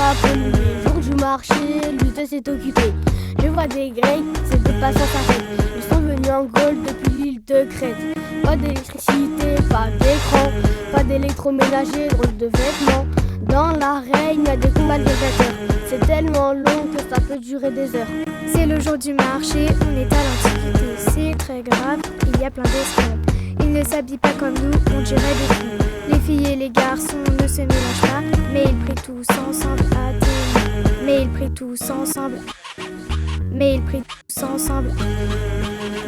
pas pollué. Jour du marché, l'UT s'est occupé. Je vois des Grecs, c'était pas sans s'arrêter. Ils sont venus en Gaule depuis l'île de Crète. Pas d'électricité, pas d'écran, pas d'électroménager, drôle de vêtements. Dans l'arène, y a des combats de gladiateurs. C'est tellement long que ça peut durer des heures. C'est le jour du marché, on est à l'Antiquité. C'est très grave, il y a plein d'esclaves. Ils ne s'habillent pas comme nous, on dirait des fous. Les filles et les garçons ne se mélangent pas, mais ils prient tous ensemble à Athéna. Mais ils prient tous ensemble. Mais ils prient tous ensemble.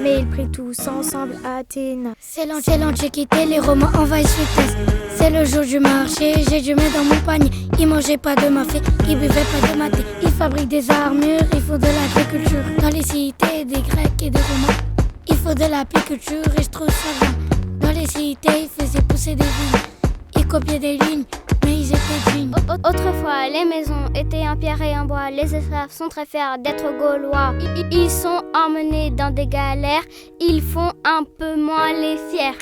Mais ils prient tous ensemble à Athéna. C'est l'Antiquité, les Romains envahissent Thèse. C'est le jour du marché, j'ai du mets dans mon panier. Ils mangeaient pas de mafé, ils buvaient pas de maté. Ils fabriquent des armures, il faut de l'agriculture. Dans les cités des Grecs et des Romains, il faut de l'apiculture et je trouve ça bien. Dans les cités, ils faisaient pousser des vignes. Ils copiaient des lignes, mais ils étaient dignes. Autrefois, les maisons étaient en pierre et en bois. Les esclaves sont très fiers d'être gaulois. Ils sont emmenés dans des galères. Ils font un peu moins les fiers.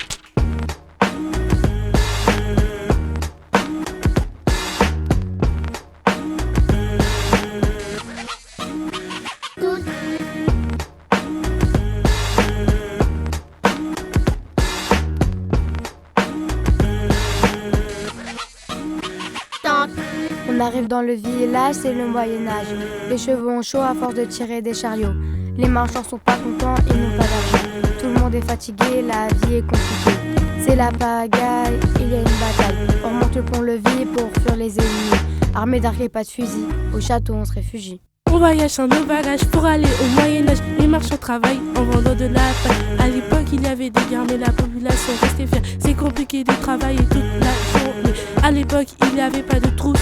On arrive dans le village, c'est le Moyen-Âge. Les chevaux ont chaud à force de tirer des chariots. Les marchands sont pas contents, ils n'ont pas d'argent. Tout le monde est fatigué, la vie est compliquée. C'est la pagaille, il y a une bataille. On remonte le pont-levis pour fuir les ennemis. Armés d'arcs et pas de fusil, au château on se réfugie. On voyage sans nos bagages pour aller au Moyen-Âge. Les marchands travaillent en vendant de la paille. À l'époque, il y avait des guerres, mais la population restait fière. C'est compliqué de travailler toute la journée. À l'époque, il n'y avait pas de trousse.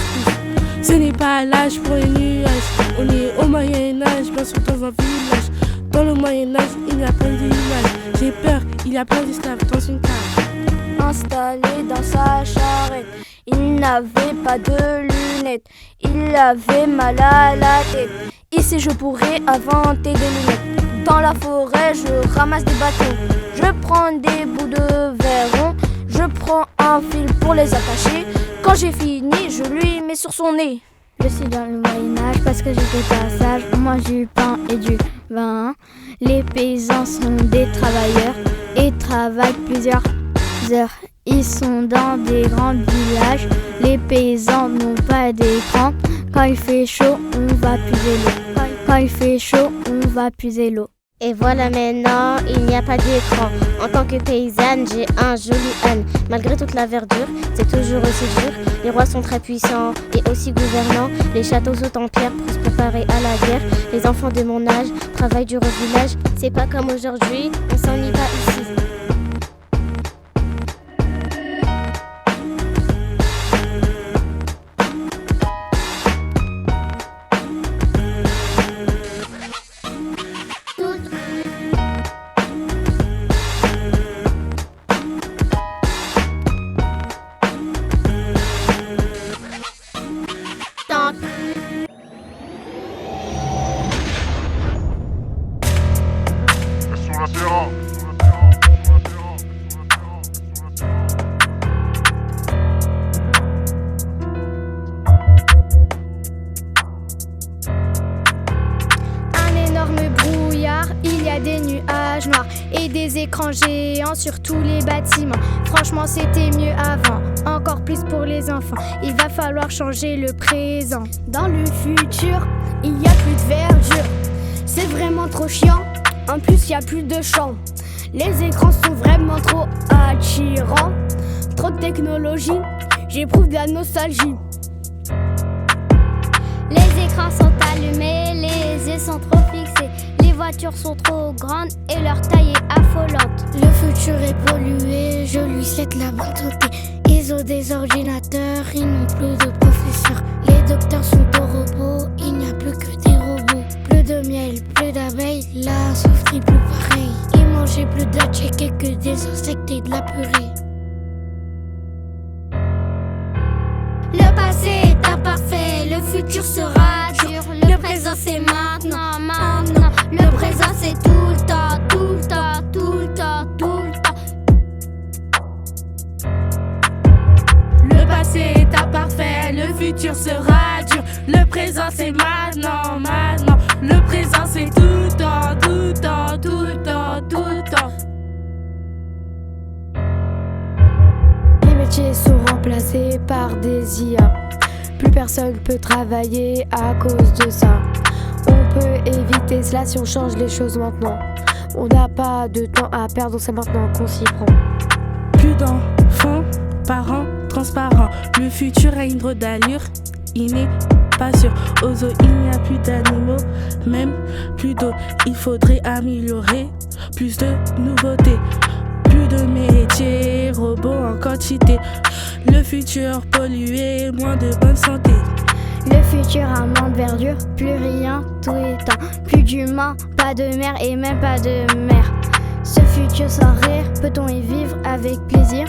Ce n'est pas l'âge pour les nuages. On est au Moyen-Âge, bien sûr dans un village. Dans le Moyen-Âge, il y a plein d'images. J'ai peur, il y a plein d'esclaves dans une cave. Installé dans sa charrette, il n'avait pas de lunettes. Il avait mal à la tête. Ici je pourrais inventer des lunettes. Dans la forêt je ramasse des bâtons. Je prends des bouts de verre rond. Je prends un fil pour les attacher. Quand j'ai fini je lui mets sur son nez. Je suis dans le Moyen-Âge parce que j'étais pas sage. Moi du pain et du vin. Les paysans sont des travailleurs et travaillent plusieurs heures. Ils sont dans des grands villages. Les paysans n'ont pas d'écran. Quand il fait chaud, on va puiser l'eau. Quand il fait chaud, on va puiser l'eau. Et voilà maintenant, il n'y a pas d'écran. En tant que paysanne, j'ai un joli âne. Malgré toute la verdure, c'est toujours aussi dur. Les rois sont très puissants et aussi gouvernants. Les châteaux sont en pierre pour se préparer à la guerre. Les enfants de mon âge travaillent dur au village. C'est pas comme aujourd'hui, on s'ennuie pas ici. Des nuages noirs et des écrans géants sur tous les bâtiments. Franchement c'était mieux avant, encore plus pour les enfants. Il va falloir changer le présent. Dans le futur, il n'y a plus de verdure. C'est vraiment trop chiant, en plus il n'y a plus de champs. Les écrans sont vraiment trop attirants. Trop de technologie, j'éprouve de la nostalgie. Les écrans sont allumés, les yeux sont trop fixés. Les voitures sont trop grandes et leur taille est affolante. Le futur est pollué, je lui souhaite la bonne santé. Ils ont des ordinateurs, ils n'ont plus de professeurs. Les docteurs sont au robot, il n'y a plus que des robots. Plus de miel, plus d'abeilles, la souffle plus pareil. Ils mangeaient plus de la tchèque que des insectes et de la purée. Le passé est imparfait, le futur sera dur. Le présent c'est maintenant, maintenant. Le présent c'est tout le temps, tout le temps, tout le temps, tout le temps. Le passé est imparfait, le futur sera dur. présent c'est maintenant, maintenant. Le présent c'est tout le temps, tout le temps, tout le temps, tout le temps. Les métiers sont remplacés par des IA. Plus personne peut travailler à cause de ça. On peut éviter cela si on change les choses maintenant. On n'a pas de temps à perdre, donc c'est maintenant qu'on s'y prend. Plus d'enfants, parents, transparents. Le futur a une drôle d'allure, il n'est pas sûr. Aux eaux, il n'y a plus d'animaux, même plus d'eau. Il faudrait améliorer, plus de nouveautés. Plus de métiers, robots en quantité. Le futur pollué, moins de bonne santé. Le futur a moins de verdure, plus rien, tout est temps. Plus d'humains, pas de mer et même pas de mer. Ce futur sans rire, peut-on y vivre avec plaisir?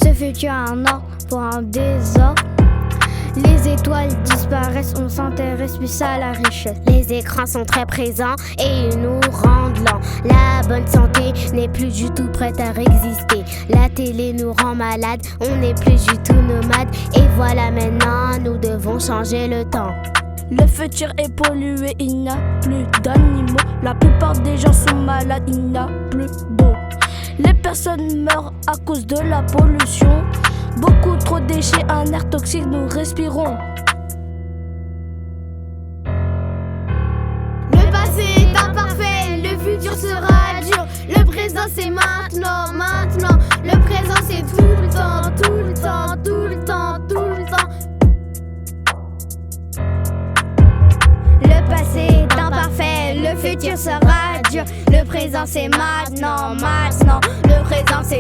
Ce futur a un ordre pour un désordre. Les étoiles disparaissent, on s'intéresse plus à la richesse. Les écrans sont très présents et ils nous rendent lents. La bonne santé n'est plus du tout prête à exister. La télé nous rend malades, on n'est plus du tout nomades. Et voilà maintenant, nous devons changer le temps. Le futur est pollué, il n'y a plus d'animaux. La plupart des gens sont malades, il n'y a plus d'eau. Les personnes meurent à cause de la pollution. Beaucoup trop de déchets, un air toxique, nous respirons. Le passé est imparfait, le futur sera dur. Le présent c'est maintenant, maintenant. Le présent c'est tout le temps, tout le temps, tout le temps, tout le temps. Le passé est imparfait, le futur sera dur. Le présent c'est maintenant, maintenant. Le présent c'est